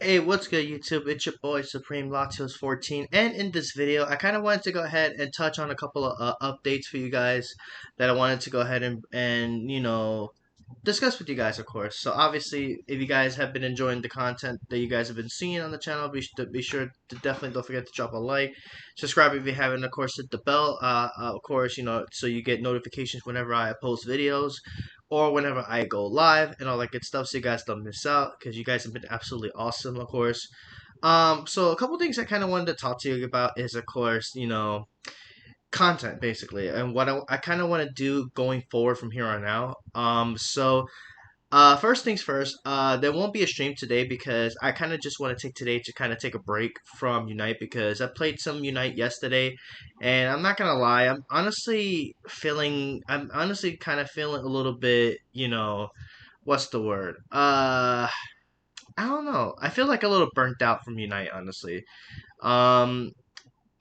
Hey, what's good, YouTube? It's your boy Supreme Latios 14, and in this video, I kind of wanted to go ahead and touch on a couple of updates for you guys that I wanted to go ahead and discuss with you guys, of course. So obviously, if you guys have been enjoying the content that you guys have been seeing on the channel, be sure to definitely don't forget to drop a like, subscribe if you haven't, of course, hit the bell, of course, so you get notifications whenever I post videos or whenever I go live and all that good stuff, so you guys don't miss out because you guys have been absolutely awesome, of course. So a couple things I kind of wanted to talk to you about is, of course, content basically, and what I kind of want to do going forward from here on out. First things first, there won't be a stream today because I kind of just want to take today to kind of take a break from Unite because I played some Unite yesterday, and I'm not gonna lie, I'm honestly kind of feeling a little bit, what's the word? I don't know. I feel like a little burnt out from Unite, honestly. Um,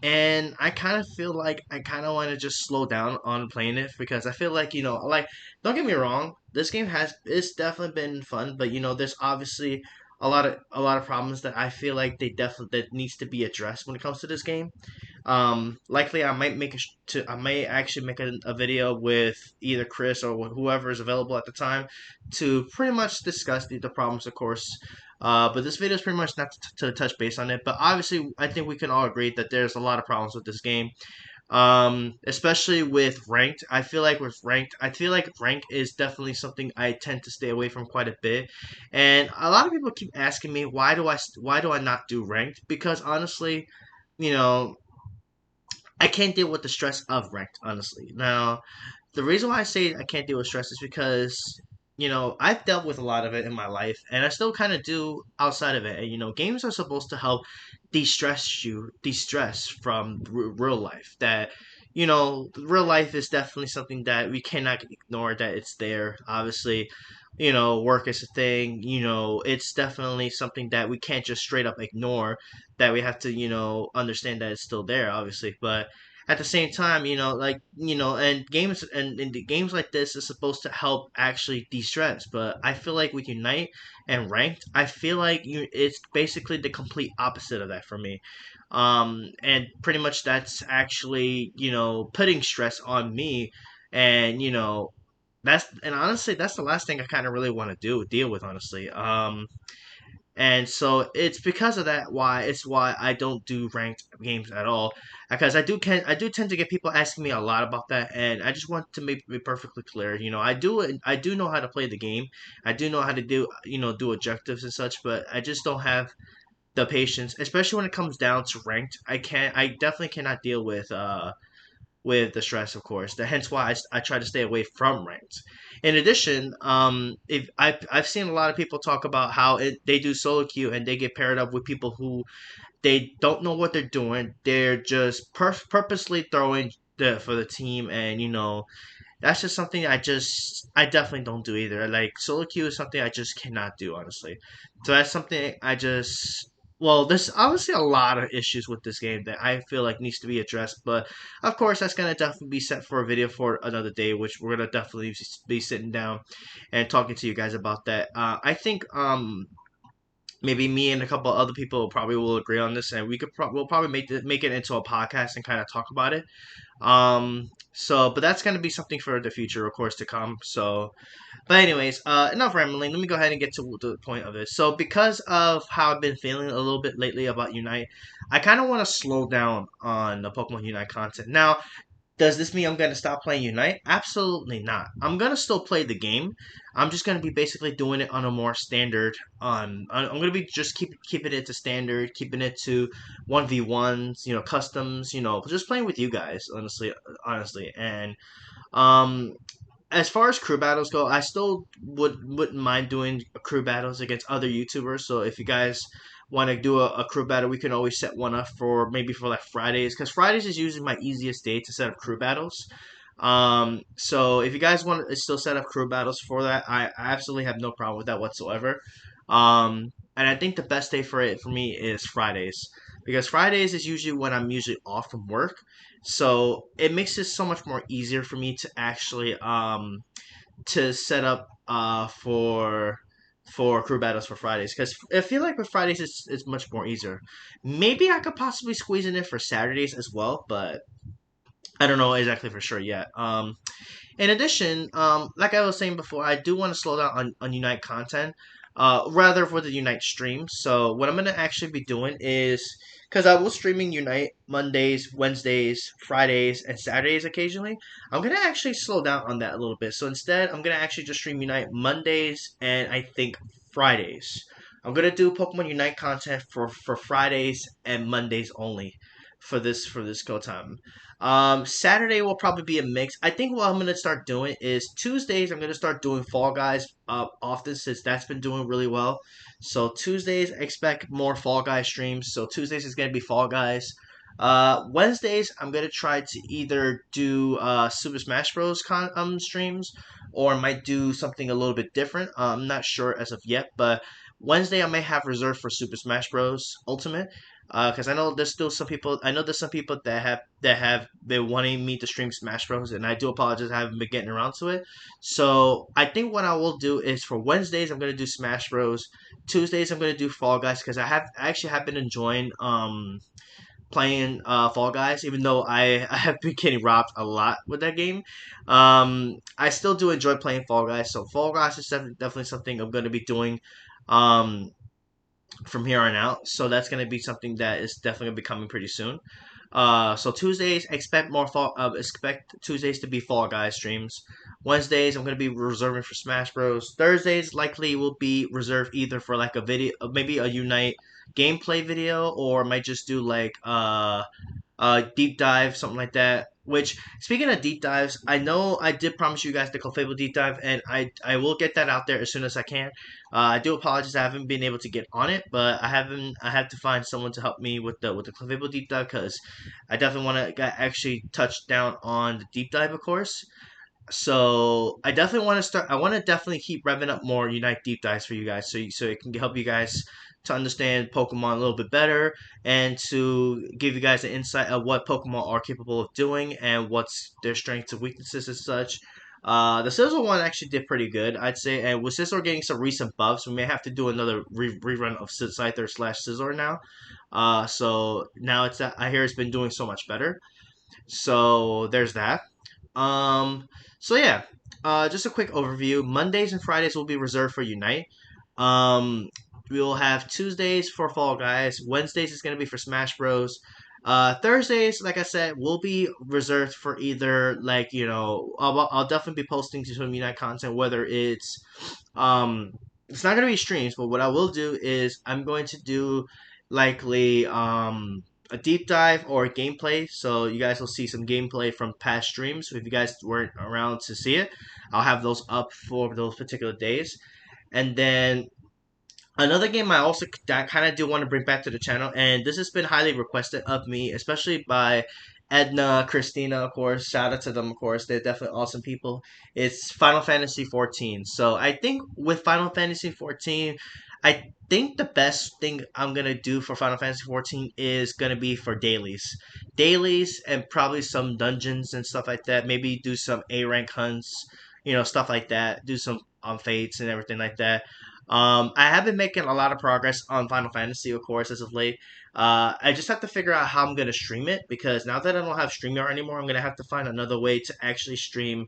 and I kind of feel like I kind of want to just slow down on playing it because I feel like don't get me wrong, this game has it's definitely been fun, but there's obviously a lot of problems that I feel like they definitely that needs to be addressed when it comes to this game. Likely I may actually make a video with either Chris or whoever is available at the time to pretty much discuss the problems, of course. But this video is pretty much not to touch base on it. But obviously, I think we can all agree that there's a lot of problems with this game. Especially with ranked. I feel like rank is definitely something I tend to stay away from quite a bit. And a lot of people keep asking me why do I not do ranked? Because honestly, you know, I can't deal with the stress of ranked, honestly. Now, the reason why I say I can't deal with stress is because, I've dealt with a lot of it in my life, and I still kind of do outside of it. And, games are supposed to help de-stress from real life. Real life is definitely something that we cannot ignore, that it's there. Obviously, work is a thing. It's definitely something that we can't just straight up ignore, that we have to, understand that it's still there, obviously. But at the same time, and the games like this is supposed to help actually de-stress. But I feel like with Unite and Ranked, I feel like it's basically the complete opposite of that for me. And pretty much that's actually, putting stress on me, and and honestly, that's the last thing I kind of really want to deal with, honestly. And so it's because of that why I don't do ranked games at all, because I do tend to get people asking me a lot about that, and I just want to make be perfectly clear. I do know how to play the game. I do know how to do objectives and such, but I just don't have the patience, especially when it comes down to ranked. I definitely cannot deal with the stress, of course. Hence why I try to stay away from ranked. In addition, if I've seen a lot of people talk about how they do solo queue and they get paired up with people who they don't know what they're doing. They're just purposely throwing for the team, and that's just something I definitely don't do either. Like, solo queue is something I just cannot do, honestly. So that's something I just well, there's obviously a lot of issues with this game that I feel like needs to be addressed, but of course that's gonna definitely be set for a video for another day, which we're gonna definitely be sitting down and talking to you guys about that. I think maybe me and a couple other people probably will agree on this, and we'll probably make it into a podcast and kind of talk about it. But that's gonna be something for the future, of course, to come. But anyways, enough rambling. Let me go ahead and get to the point of it. So because of how I've been feeling a little bit lately about Unite, I kind of want to slow down on the Pokemon Unite content. Now, does this mean I'm gonna stop playing Unite? Absolutely not. I'm gonna still play the game. I'm just gonna be basically doing it on a more standard. I'm gonna be just keeping it to standard, keeping it to 1v1s, customs, just playing with you guys, honestly. And um, as far as crew battles go, I still wouldn't mind doing crew battles against other YouTubers. So if you guys want to do a crew battle, we can always set one up for maybe for like Fridays, because Fridays is usually my easiest day to set up crew battles. So if you guys want to still set up crew battles for that, I absolutely have no problem with that whatsoever. And I think the best day for it for me is Fridays, because Fridays is usually when I'm usually off from work, so it makes it so much more easier for me to actually to set up for crew battles for Fridays because I feel like with Fridays it's much more easier. Maybe I could possibly squeeze it in for Saturdays as well, but I don't know exactly for sure yet. In addition, like I was saying before, I do want to slow down on Unite content, rather for the Unite stream. So what I'm gonna actually be doing is, because I was streaming Unite Mondays, Wednesdays, Fridays, and Saturdays occasionally, I'm gonna actually slow down on that a little bit. So instead, I'm gonna actually just stream Unite Mondays and I think Fridays. I'm gonna do Pokemon Unite content for Fridays and Mondays only for this go time. Saturday will probably be a mix. I think what I'm gonna start doing is Tuesdays. I'm gonna start doing Fall Guys often since that's been doing really well. So Tuesdays expect more Fall Guys streams. So Tuesdays is gonna be Fall Guys. Wednesdays I'm gonna try to either do Super Smash Bros. Streams or I might do something a little bit different. I'm not sure as of yet, but Wednesday I may have reserved for Super Smash Bros. Ultimate because I know there's still some people. I know there's some people that have been wanting me to stream Smash Bros. And I do apologize, I haven't been getting around to it. So I think what I will do is for Wednesdays I'm gonna do Smash Bros. Tuesdays I'm gonna do Fall Guys because I actually have been enjoying playing Fall Guys, even though I have been getting robbed a lot with that game. I still do enjoy playing Fall Guys, so Fall Guys is definitely something I'm going to be doing. Um, from here on out. So that's going to be something that is definitely going to be coming pretty soon. So Tuesdays expect Tuesdays to be Fall Guys streams. Wednesdays I'm gonna be reserving for Smash Bros. Thursdays likely will be reserved either for like a video, maybe a Unite gameplay video, or might just do like deep dive, something like that. Which, speaking of deep dives, I know I did promise you guys the Clefable deep dive, and I will get that out there as soon as I can. I do apologize I haven't been able to get on it, but I haven't. I had to find someone to help me with the Clefable deep dive because I definitely want to actually touch down on the deep dive, of course. So I definitely want to start. I want to definitely keep revving up more Unite deep dives for you guys, so it can help you guys to understand Pokemon a little bit better and to give you guys an insight of what Pokemon are capable of doing and what's their strengths and weaknesses and such. The Scizor one actually did pretty good, I'd say, and with Scizor getting some recent buffs, we may have to do another rerun of Scyther slash Scizor now. So now it's that I hear it's been doing so much better. So there's that. Um, so yeah, just a quick overview. Mondays and Fridays will be reserved for Unite. Um, we will have Tuesdays for Fall Guys. Wednesdays is going to be for Smash Bros. Thursdays, like I said, will be reserved for either like I'll definitely be posting some Unite content, whether um it's not going to be streams, but what I will do is I'm going to do likely a deep dive or a gameplay. So you guys will see some gameplay from past streams. If you guys weren't around to see it, I'll have those up for those particular days. And then another game I also kind of do want to bring back to the channel, and this has been highly requested of me, especially by Edna, Christina, of course. Shout out to them, of course. They're definitely awesome people. It's Final Fantasy 14. So I think with Final Fantasy 14, I think the best thing I'm gonna do for Final Fantasy 14 is gonna be for dailies, and probably some dungeons and stuff like that. Maybe do some A rank hunts, stuff like that. Do some fates and everything like that. I have been making a lot of progress on Final Fantasy, of course, as of late. I just have to figure out how I'm gonna stream it because now that I don't have StreamYard anymore, I'm gonna have to find another way to actually stream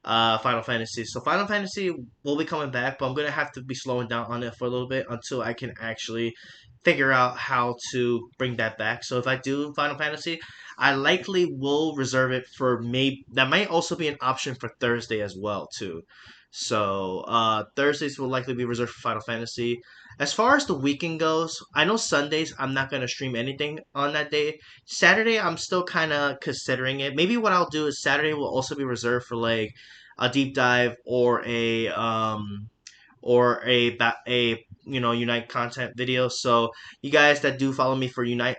Final Fantasy. So Final Fantasy will be coming back, but I'm gonna have to be slowing down on it for a little bit until I can actually figure out how to bring that back. So if I do Final Fantasy, I likely will reserve it for maybe that might also be an option for Thursday as well too. So Thursdays will likely be reserved for Final Fantasy. As far as the weekend goes, I know Sundays I'm not gonna stream anything on that day. Saturday I'm still kind of considering it. Maybe what I'll do is Saturday will also be reserved for like a deep dive or a Unite content video. So you guys that do follow me for Unite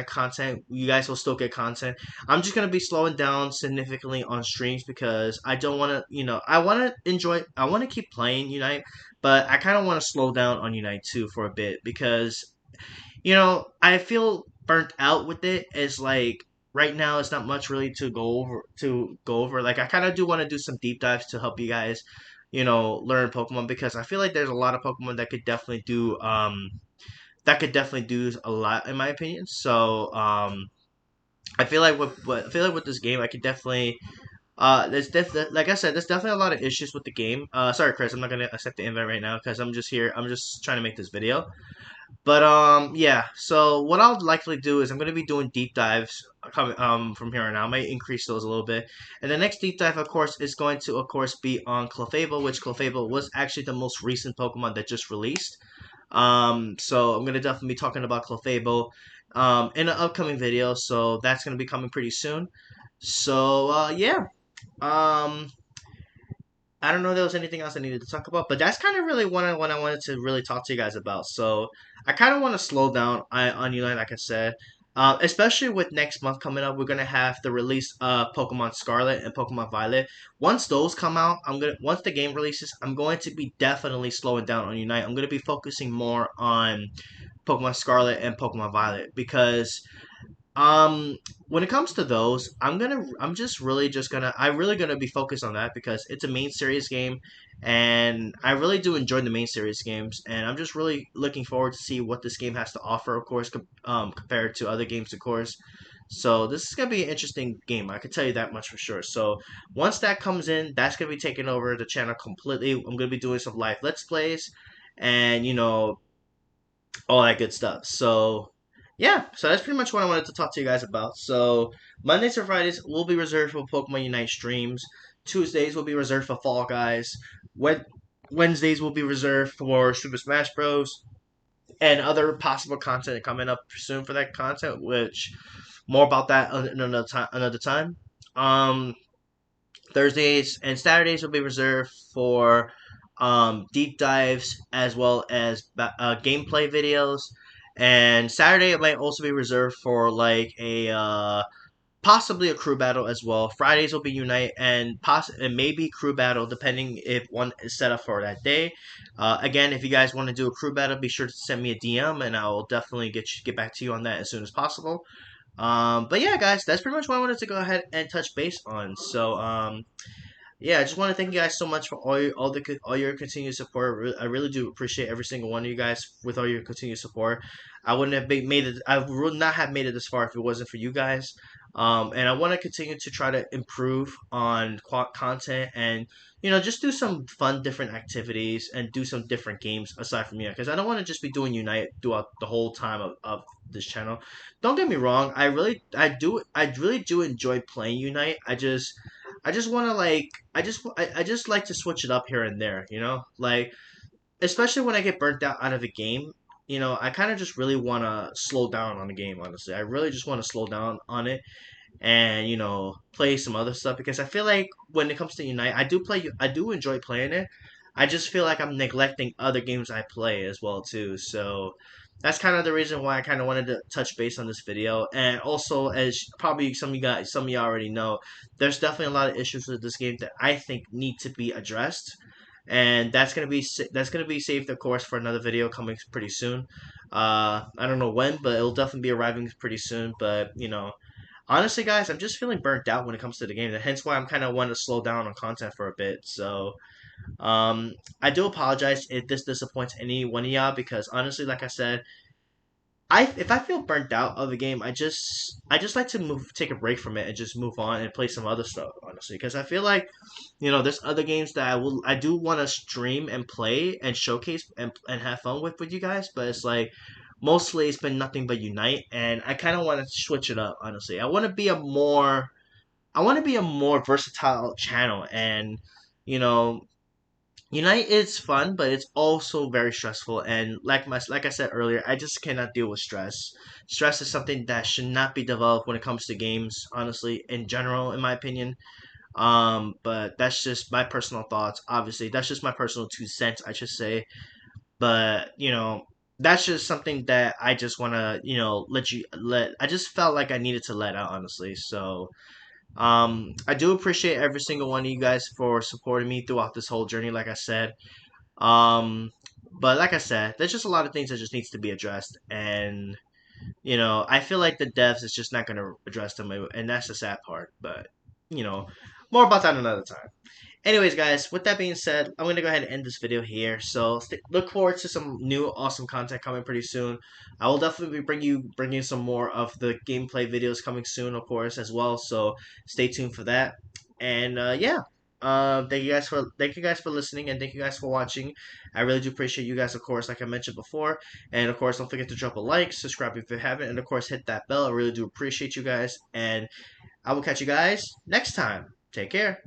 content, you guys will still get content. I'm just gonna be slowing down significantly on streams because I don't want to, I want to I want to keep playing Unite, but I kind of want to slow down on Unite too for a bit because I feel burnt out with it. It's like right now it's not much really to go over. Like I kind of do want to do some deep dives to help you guys learn Pokemon, because I feel like there's a lot of Pokemon that could definitely do a lot in my opinion. So I feel like with this game, I could definitely like I said, there's definitely a lot of issues with the game. Sorry, Chris, I'm not gonna accept the invite right now because I'm just here. I'm just trying to make this video. But yeah. So what I'll likely do is I'm gonna be doing deep dives coming from here on out. I might increase those a little bit. And the next deep dive, of course, is going to, of course, be on Clefable, which Clefable was actually the most recent Pokemon that just released. So I'm gonna definitely be talking about Clefable in an upcoming video. So that's gonna be coming pretty soon. So yeah. Um, I don't know if there was anything else I needed to talk about, but that's kind of really what I wanted to really talk to you guys about. So I kind of want to slow down on you, like I said, especially with next month coming up. We're gonna have the release of Pokemon Scarlet and Pokemon Violet. Once those come out, once the game releases, I'm going to be definitely slowing down on Unite. I'm gonna be focusing more on Pokemon Scarlet and Pokemon Violet because um, when it comes to those, I'm really gonna be focused on that because it's a main series game, and I really do enjoy the main series games, and I'm just really looking forward to see what this game has to offer, of course, compared to other games, of course. So this is gonna be an interesting game. I can tell you that much for sure. So once that comes in, that's gonna be taking over the channel completely. I'm gonna be doing some live Let's Plays, and all that good stuff. So, yeah, so that's pretty much what I wanted to talk to you guys about. So, Mondays or Fridays will be reserved for Pokemon Unite streams. Tuesdays will be reserved for Fall Guys. Wed- Wednesdays will be reserved for Super Smash Bros. And other possible content coming up soon for that content, which more about that another time. Another time. Um, Thursdays and Saturdays will be reserved for deep dives as well as gameplay videos. And Saturday it might also be reserved for like a possibly a crew battle as well. Fridays will be Unite and maybe crew battle depending if one is set up for that day. Again, if you guys want to do a crew battle, be sure to send me a DM and I will definitely get back to you on that as soon as possible. But yeah, guys, that's pretty much what I wanted to go ahead and touch base on. So yeah, I just want to thank you guys so much for all your continued support. I really do appreciate every single one of you guys with all your continued support. I wouldn't have made it. I would not have made it this far if it wasn't for you guys. And I want to continue to try to improve on content and just do some fun different activities and do some different games aside from you because I don't want to just be doing Unite throughout the whole time of this channel. Don't get me wrong. I really do enjoy playing Unite. I just want to I just like to switch it up here and there, like especially when I get burnt out of a game. I kind of just really want to slow down on the game. Honestly, I really just want to slow down on it and play some other stuff because I feel like when it comes to Unite, I do enjoy playing it. I just feel like I'm neglecting other games I play as well too. So that's kind of the reason why I kind of wanted to touch base on this video. And also, as probably some of you already know, there's definitely a lot of issues with this game that I think need to be addressed. And that's gonna be saved, of course, for another video coming pretty soon. I don't know when, but it'll definitely be arriving pretty soon. But honestly, guys, I'm just feeling burnt out when it comes to the game. Hence why I'm kind of wanting to slow down on content for a bit. So, I do apologize if this disappoints any one of y'all because honestly, like I said, if I feel burnt out of a game, I just like to take a break from it and just move on and play some other stuff. Honestly, because I feel like there's other games that I do want to stream and play and showcase and have fun with you guys, but it's like mostly it's been nothing but Unite, and I kind of want to switch it up. Honestly, I want to be a more versatile channel, and you know Unite is fun, but it's also very stressful. And like I said earlier, I just cannot deal with stress. Stress is something that should not be developed when it comes to games. Honestly, in general, in my opinion. But that's just my personal thoughts. Obviously, that's just my personal 2 cents. I should say, but that's just something that I just want to let. I just felt like I needed to let out. Honestly, so I do appreciate every single one of you guys for supporting me throughout this whole journey. Like I said, um, but like I said, there's just a lot of things that just needs to be addressed, and I feel like the devs is just not gonna address them, and that's the sad part. But you know, more about that another time. Anyways, guys, with that being said, I'm gonna go ahead and end this video here. So look forward to some new awesome content coming pretty soon. I will definitely be bringing some more of the gameplay videos coming soon, of course, as well. So stay tuned for that. And yeah, thank you guys for listening, and thank you guys for watching. I really do appreciate you guys, of course, like I mentioned before. And of course, don't forget to drop a like, subscribe if you haven't, and of course, hit that bell. I really do appreciate you guys, and I will catch you guys next time. Take care.